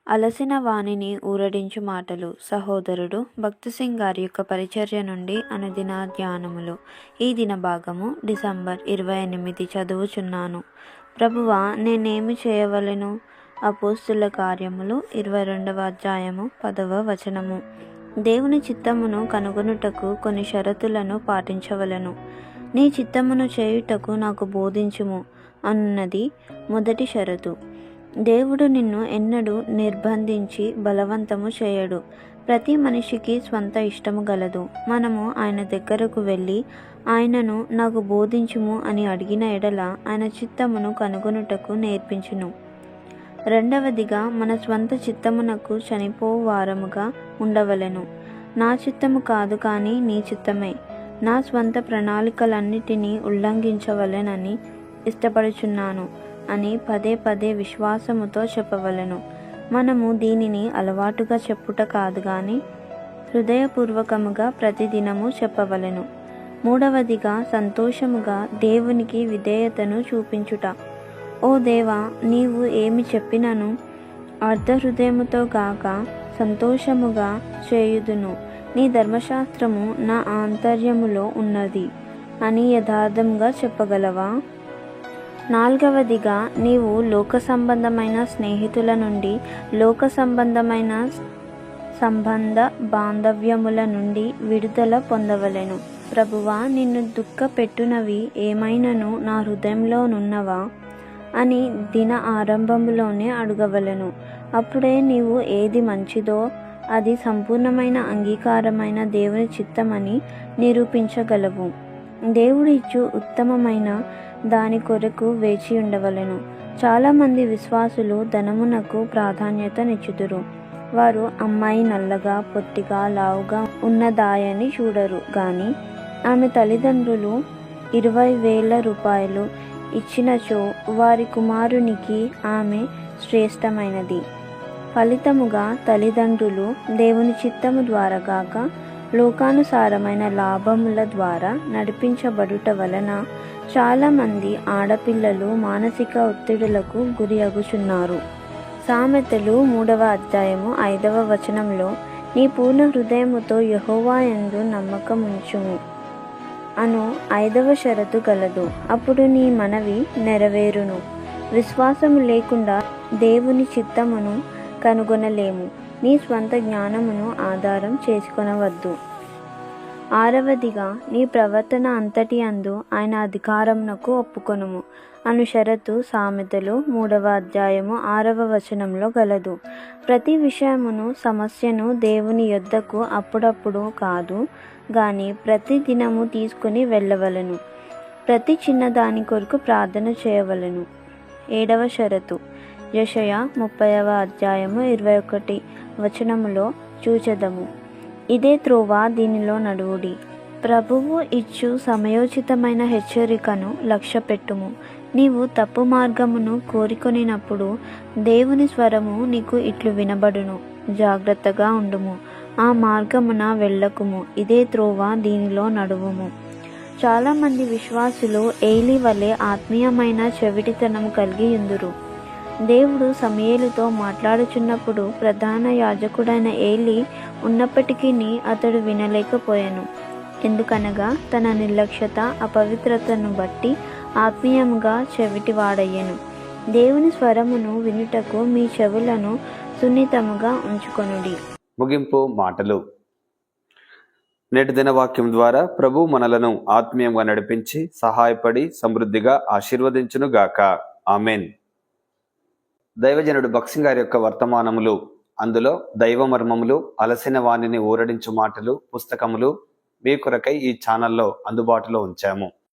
అలసిన వాణిని ఊరడించు మాటలు. సహోదరుడు భక్తసింగ్ గారి యొక్క పరిచర్య నుండి అనుదిన ధ్యానములు. ఈ దిన భాగము డిసెంబర్ 28 చదువుచున్నాను. ప్రభువా, నేనేమి చేయవలెను? అపోస్తుల కార్యములు 22వ అధ్యాయము 10వ వచనము. దేవుని చిత్తమును కనుగొనుటకు కొన్ని షరతులను పాటించవలెను. నీ చిత్తమును చేయుటకు నాకు బోధించుము అన్నది మొదటి షరతు. దేవుడు నిన్ను ఎన్నడూ నిర్బంధించి బలవంతము చేయడు. ప్రతి మనిషికి స్వంత ఇష్టము గలదు. మనము ఆయన దగ్గరకు వెళ్ళి ఆయనను నాకు బోధించుము అని అడిగిన ఎడల ఆయన చిత్తమును కనుగొనుటకు నేర్పించును. రెండవదిగా, మన స్వంత చిత్తమునకు చనిపోవు వారముగా ఉండవలెను. నా చిత్తము కాదు కానీ నీ చిత్తమే. నా స్వంత ప్రణాళికలన్నిటినీ ఉల్లంఘించవలెనని ఇష్టపడుచున్నాను అని పదే పదే విశ్వాసముతో చెప్పవలెను. మనము దీనిని అలవాటుగా చెప్పుట కాదు గాని హృదయపూర్వకముగా ప్రతిదినము చెప్పవలెను. మూడవదిగా, సంతోషముగా దేవునికి విధేయతను చూపించుట. ఓ దేవా, నీవు ఏమి చెప్పినను అర్ధహృదయముతో గాక సంతోషముగా చేయుదును. నీ ధర్మశాస్త్రము నా ఆంతర్యములో ఉన్నది అని యథార్థంగా చెప్పగలవా? నాలుగవదిగా, నీవు లోక సంబంధమైన స్నేహితుల నుండి, లోక సంబంధమైన సంబంధ బాంధవ్యముల నుండి విడుదల పొందవలెను. ప్రభువా, నిన్ను దుఃఖపెట్టునవి ఏమైనను నా హృదయంలోనున్నవా అని దిన ఆరంభములోనే అడగవలెను. అప్పుడే నీవు ఏది మంచిదో అది సంపూర్ణమైన అంగీకారమైన దేవుని చిత్తమని నిరూపించగలవు. దేవుడు ఇచ్చు ఉత్తమమైన దాని కొరకు వేచి ఉండవలెను. చాలామంది విశ్వాసులు ధనమునకు ప్రాధాన్యతనిచ్చుదురు. వారు అమ్మాయి నల్లగా, పొట్టిగా, లావుగా ఉన్నదాయని చూడరు గాని ఆమె తల్లిదండ్రులు 20,000 రూపాయలు ఇచ్చినచో వారి కుమారునికి ఆమె శ్రేష్టమైనది. ఫలితముగా తల్లిదండ్రులు దేవుని చిత్తము ద్వారా గాక లోకానుసారమైన లాభముల ద్వారా నడిపించబడుట వలన చాలామంది ఆడపిల్లలు మానసిక ఒత్తిడులకు గురి అగుచున్నారు. సామెతలు 3వ అధ్యాయము 5వ వచనంలో నీ పూర్ణ హృదయముతో యెహోవా యందు నమ్మకముంచుము అను 5వ షరతు గలదు. అప్పుడు నీ మనవి నెరవేరును. విశ్వాసము లేకుండా దేవుని చిత్తమును కనుగొనలేము. నీ స్వంత జ్ఞానమును ఆధారం చేసుకొనవద్దు. ఆరవదిగా, నీ ప్రవర్తన అంతటి అందు ఆయన అధికారమునకు ఒప్పుకొనుము అను షరతు సామెతలు 3వ అధ్యాయము 6వ వచనంలో గలదు. ప్రతి విషయమును, సమస్యను దేవుని యొద్దకు అప్పుడప్పుడు కాదు గాని ప్రతి దినము తీసుకుని వెళ్ళవలెను. ప్రతి చిన్నదాని కొరకు ప్రార్థన చేయవలెను. 7వ షరతు యెషయా 30వ అధ్యాయము 21 వచనములో చూచెదము. ఇదే త్రోవ, దీనిలో నడువుడి. ప్రభువు ఇచ్చు సమయోచితమైన హెచ్చరికను లక్ష్యపెట్టుము. నీవు తప్పు మార్గమును కోరుకొనినప్పుడు దేవుని స్వరము నీకు ఇట్లు వినబడును. జాగ్రత్తగా ఉండుము, ఆ మార్గమున వెళ్ళకుము. ఇదే త్రోవ, దీనిలో నడువుము. చాలామంది విశ్వాసులు ఏలీ వలె ఆత్మీయమైన చెవిటితనం కలిగి ఉందురు. దేవుడు సమూయేలుతో మాట్లాడుచున్నప్పుడు ప్రధాన యాజకుడైన ఏలీ ఉన్నప్పటికీ అతడు వినలేకపోయాను. ఎందుకనగా తన నిర్లక్ష్యత, అపవిత్రతను బట్టి ఆత్మీయంగా చెవిటివాడయ్యెను. దేవుని స్వరమును వినుటకు మీ చెవులను సున్నితముగా ఉంచుకొనుడి. ముగింపు మాటలు. నేటి దిన వాక్యం ద్వారా ప్రభు మనలను ఆత్మీయంగా నడిపించి సహాయపడి సమృద్ధిగా ఆశీర్వదించును గాక. ఆమెన్. దైవజనుడు భక్సింగ్ గారి యొక్క వర్తమానములు, అందులో దైవ మర్మములు, అలసిన వాణిని ఊరడించు మాటలు పుస్తకములు మీ కొరకై ఈ ఛానల్లో అందుబాటులో ఉంచాము.